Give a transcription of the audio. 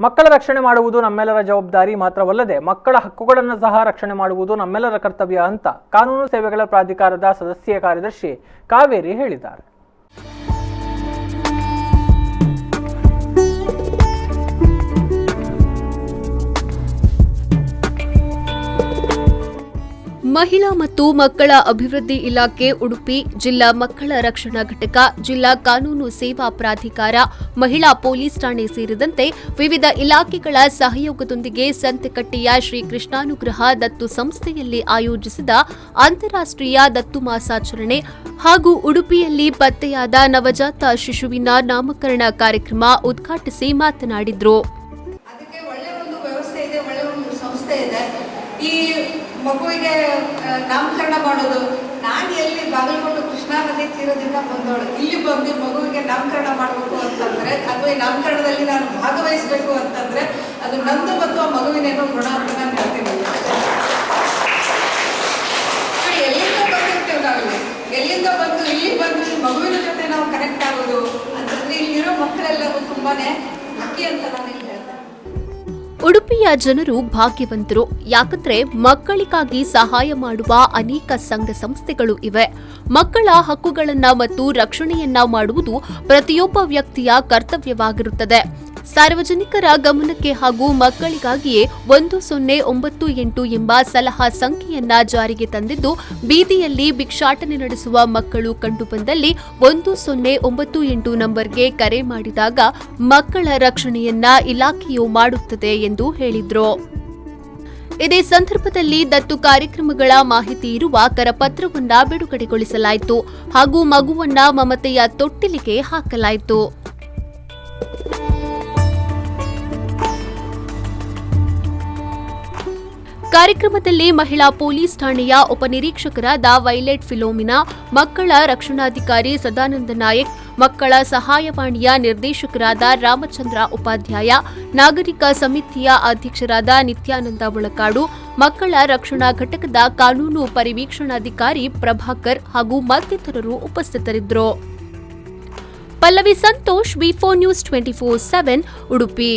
ಮಕ್ಕಳ ರಕ್ಷಣೆ ಮಾಡುವುದು ನಮ್ಮೆಲ್ಲರ ಜವಾಬ್ದಾರಿ ಮಾತ್ರವಲ್ಲದೆ ಮಕ್ಕಳ ಹಕ್ಕುಗಳನ್ನು ಸಹ ರಕ್ಷಣೆ ಮಾಡುವುದು ನಮ್ಮೆಲ್ಲರ ಕರ್ತವ್ಯ ಅಂತ ಕಾನೂನು ಸೇವೆಗಳ ಪ್ರಾಧಿಕಾರದ ಸದಸ್ಯ ಕಾರ್ಯದರ್ಶಿ ಕಾವೇರಿ ಹೇಳಿದ್ದಾರೆ. ಮಹಿಳಾ ಮತ್ತು ಮಕ್ಕಳ ಅಭಿವೃದ್ಧಿ ಇಲಾಖೆ ಉಡುಪಿ ಜಿಲ್ಲಾ ಮಕ್ಕಳ ರಕ್ಷಣಾ ಘಟಕ, ಜಿಲ್ಲಾ ಕಾನೂನು ಸೇವಾ ಪ್ರಾಧಿಕಾರ, ಮಹಿಳಾ ಪೊಲೀಸ್ ಠಾಣೆ ಸೇರಿದಂತೆ ವಿವಿಧ ಇಲಾಖೆಗಳ ಸಹಯೋಗದೊಂದಿಗೆ ಸಂತೆಕಟ್ಟೆಯ ಶ್ರೀ ಕೃಷ್ಣಾನುಗ್ರಹ ದತ್ತು ಸಂಸ್ಥೆಯಲ್ಲಿ ಆಯೋಜಿಸಿದ ಅಂತಾರಾಷ್ಟ್ರೀಯ ದತ್ತು ಮಾಸಾಚರಣೆ ಹಾಗೂ ಉಡುಪಿಯಲ್ಲಿ ಪತ್ತೆಯಾದ ನವಜಾತ ಶಿಶುವಿನ ನಾಮಕರಣ ಕಾರ್ಯಕ್ರಮ ಉದ್ಘಾಟಿಸಿ ಮಾತನಾಡಿದರು. ಮಗುವಿಗೆ ನಾಮಕರಣ ಮಾಡೋದು, ನಾನು ಎಲ್ಲಿ ಬಾಗಲಕೋಟೆ ಕೃಷ್ಣಾ ನದಿ ತೀರದಿಂದ ಬಂದವಳು, ಇಲ್ಲಿ ಬಂದು ಮಗುವಿಗೆ ನಾಮಕರಣ ಮಾಡಬೇಕು ಅಂತಂದ್ರೆ ಅಥವಾ ಈ ನಾಮಕರಣದಲ್ಲಿ ನಾನು ಭಾಗವಹಿಸಬೇಕು ಅಂತಂದ್ರೆ ಅದು ನಂದು ಮತ್ತು ಆ ಮಗುವಿನೇನೋ ಗುಣ ಅಂತ ನಾನು ಹೇಳ್ತೀನಿ. ಎಲ್ಲಿಂದ ಬಂದಿರ್ತೇವೆ ನಾವಿಲ್ಲಿ, ಎಲ್ಲಿಂದ ಬಂದು ಇಲ್ಲಿ ಬಂದು ಮಗುವಿನ ಜೊತೆ ನಾವು ಕನೆಕ್ಟ್ ಆಗೋದು ಅಂತಂದ್ರೆ ಇಲ್ಲಿರೋ ಮಕ್ಕಳೆಲ್ಲರೂ ತುಂಬಾನೇ ಲಕ್ಕಿ ಅಂತ ನಾನು ಇಲ್ಲಿ ಹೇಳ್ತೇನೆ. ಉಡುಪಿಯ ಜನರು ಭಾಗ್ಯವಂತರು. ಯಾಕಂದ್ರೆ ಮಕ್ಕಳಿಗಾಗಿ ಸಹಾಯ ಮಾಡುವ ಅನೇಕ ಸಂಘ ಸಂಸ್ಥೆಗಳು ಇವೆ. ಮಕ್ಕಳ ಹಕ್ಕುಗಳನ್ನ ಮತ್ತು ರಕ್ಷಣೆಯನ್ನ ಮಾಡುವುದು ಪ್ರತಿಯೊಬ್ಬ ವ್ಯಕ್ತಿಯ ಕರ್ತವ್ಯವಾಗಿರುತ್ತದೆ. ಸಾರ್ವಜನಿಕರ ಗಮನಕ್ಕೆ ಹಾಗೂ ಮಕ್ಕಳಿಗಾಗಿಯೇ 1098 ಎಂಬ ಸಲಹಾ ಸಂಖ್ಯೆಯನ್ನ ಜಾರಿಗೆ ತಂದಿದ್ದು, ಬೀದಿಯಲ್ಲಿ ಭಿಕ್ಷಾಟನೆ ನಡೆಸುವ ಮಕ್ಕಳು ಕಂಡುಬಂದಲ್ಲಿ 1098 ನಂಬರ್ಗೆ ಕರೆ ಮಾಡಿದಾಗ ಮಕ್ಕಳ ರಕ್ಷಣೆಯನ್ನ ಇಲಾಖೆಯು ಮಾಡುತ್ತದೆ ಎಂದು ಹೇಳಿದ್ರು. ಇದೇ ಸಂದರ್ಭದಲ್ಲಿ ದತ್ತು ಕಾರ್ಯಕ್ರಮಗಳ ಮಾಹಿತಿ ಇರುವ ಕರಪತ್ರವನ್ನ ಬಿಡುಗಡೆಗೊಳಿಸಲಾಯಿತು ಹಾಗೂ ಮಗುವನ್ನ ಮಮತೆಯ ತೊಟ್ಟಿಲಿಗೆ ಹಾಕಲಾಯಿತು. ಕಾರ್ಯಕ್ರಮದಲ್ಲಿ ಮಹಿಳಾ ಪೊಲೀಸ್ ಠಾಣೆಯ ಉಪನಿರೀಕ್ಷಕರಾದ ವೈಲೆಟ್ ಫಿಲೋಮಿನಾ, ಮಕ್ಕಳ ರಕ್ಷಣಾಧಿಕಾರಿ ಸದಾನಂದ ನಾಯಕ್, ಮಕ್ಕಳ ಸಹಾಯವಾಣಿಯ ನಿರ್ದೇಶಕರಾದ ರಾಮಚಂದ್ರ ಉಪಾಧ್ಯಾಯ, ನಾಗರಿಕ ಸಮಿತಿಯ ಅಧ್ಯಕ್ಷರಾದ ನಿತ್ಯಾನಂದ ಮೊಳಕಾಡು, ಮಕ್ಕಳ ರಕ್ಷಣಾ ಘಟಕದ ಕಾನೂನು ಪರಿವೀಕ್ಷಣಾಧಿಕಾರಿ ಪ್ರಭಾಕರ್ ಹಾಗೂ ಮತ್ತಿತರರು ಉಪಸ್ಥಿತರಿದ್ದರು. ಪಲ್ಲವಿ ಸಂತೋಷ್, ವಿ4 ನ್ಯೂಸ್ 24/7 ಉಡುಪಿ.